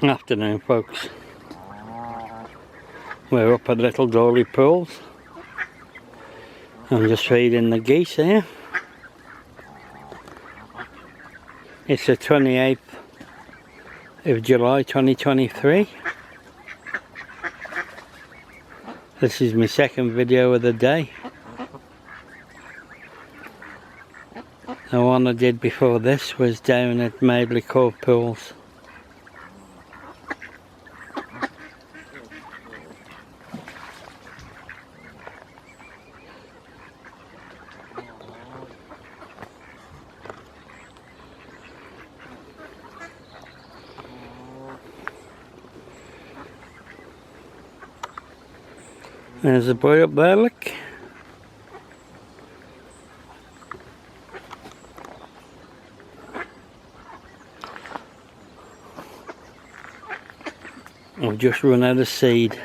Afternoon, folks. We're up at Little Dawley pools. I'm just feeding the geese here. It's the 28th of July 2023. This is my second video of the day. The one I did before this was down at Mabley Cove pools. There's a boy up there, look. We've just run out of seed.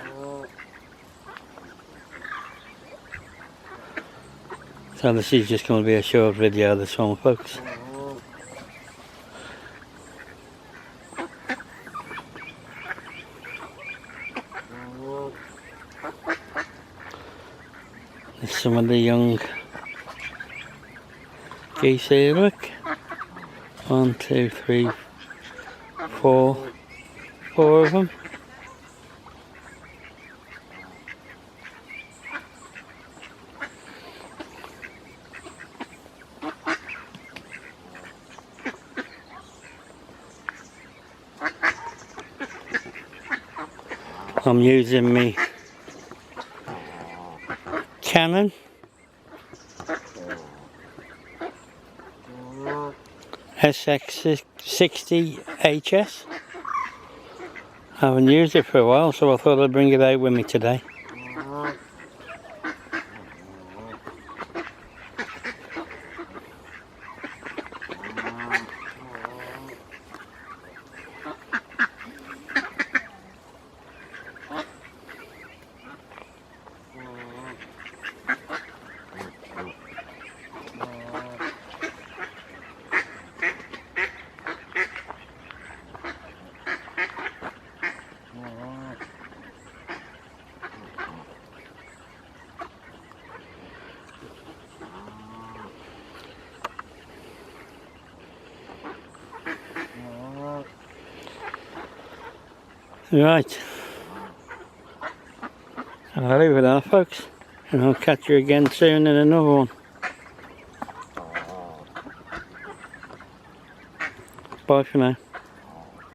So this is just going to be a short video this one, folks. There's some of the young geese here, look. 1, 2, 3, 4 of them. I'm using my Canon SX60HS. I haven't used it for a while, so I thought I'd bring it out with me today. Right, I'll leave it there, folks, and I'll catch you again soon in another one. Bye for now.